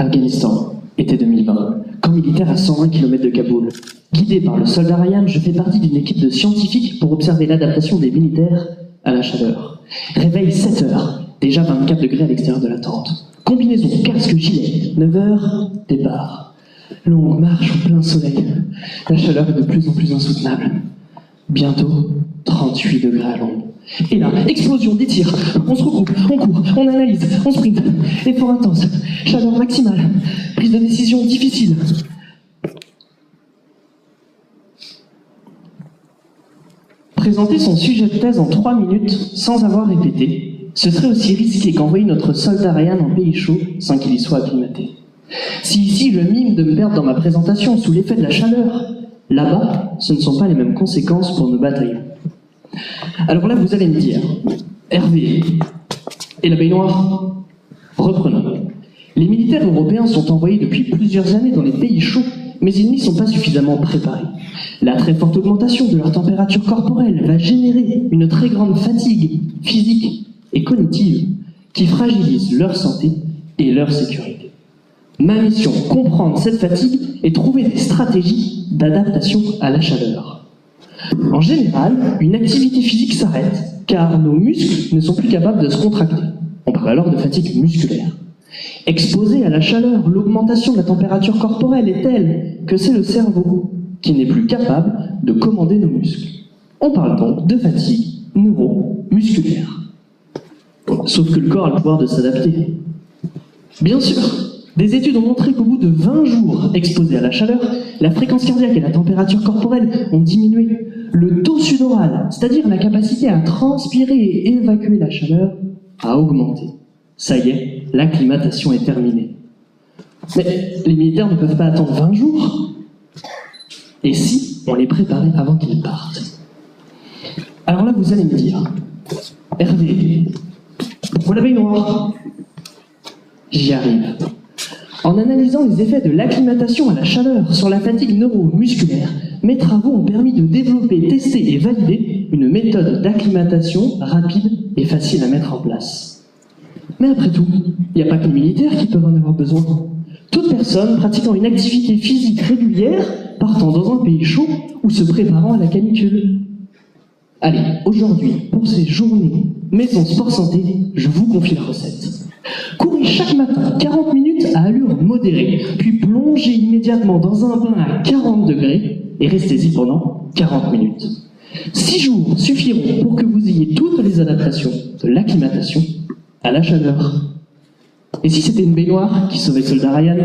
Afghanistan, été 2020, camp militaire à 120 km de Kaboul. Guidé par le soldat Ryan, je fais partie d'une équipe de scientifiques pour observer l'adaptation des militaires à la chaleur. Réveil 7 heures, déjà 24 degrés à l'extérieur de la tente. Combinaison, casque, gilet, 9 heures, départ. Longue marche au plein soleil. La chaleur est de plus en plus insoutenable. Bientôt, 38 degrés à l'ombre. Et là, explosion, des tirs. On se regroupe, on court, on analyse, on sprint. Effort intense, chaleur maximale, prise de décision difficile. Présenter son sujet de thèse en 3 minutes sans avoir répété, ce serait aussi risqué qu'envoyer notre soldat Ryan en pays chaud sans qu'il y soit acclimaté. Si ici je mime de me perdre dans ma présentation sous l'effet de la chaleur, là-bas, ce ne sont pas les mêmes conséquences pour nos bataillons. Alors là, vous allez me dire, Hervé, et la baignoire? Reprenons. Les militaires européens sont envoyés depuis plusieurs années dans les pays chauds, mais ils n'y sont pas suffisamment préparés. La très forte augmentation de leur température corporelle va générer une très grande fatigue physique et cognitive qui fragilise leur santé et leur sécurité. Ma mission, comprendre cette fatigue et trouver des stratégies d'adaptation à la chaleur. En général, une activité physique s'arrête car nos muscles ne sont plus capables de se contracter. On parle alors de fatigue musculaire. Exposé à la chaleur, l'augmentation de la température corporelle est telle que c'est le cerveau qui n'est plus capable de commander nos muscles. On parle donc de fatigue neuromusculaire. Sauf que le corps a le pouvoir de s'adapter. Bien sûr, des études ont montré qu'au bout de 20 jours exposés à la chaleur, la fréquence cardiaque et la température corporelle ont diminué. Le taux sudoral, c'est-à-dire la capacité à transpirer et évacuer la chaleur, a augmenté. Ça y est, l'acclimatation est terminée. Mais les militaires ne peuvent pas attendre 20 jours. Et si on les préparait avant qu'ils partent? Alors là, vous allez me dire, Hervé, pourquoi la baignoire? J'y arrive. En analysant les effets de l'acclimatation à la chaleur sur la fatigue neuromusculaire, mes travaux ont permis de développer, tester et valider une méthode d'acclimatation rapide et facile à mettre en place. Mais après tout, il n'y a pas que les militaires qui peuvent en avoir besoin. Toute personne pratiquant une activité physique régulière, partant dans un pays chaud ou se préparant à la canicule. Allez, aujourd'hui, pour ces journées Maison Sport Santé, je vous confie la recette. Courez chaque matin 40 minutes à allure modérée, puis plongez immédiatement dans un bain à 40 degrés et restez-y pendant 40 minutes. 6 jours suffiront pour que vous ayez toutes les adaptations de l'acclimatation à la chaleur. Et si c'était une baignoire qui sauvait le soldat Ryan?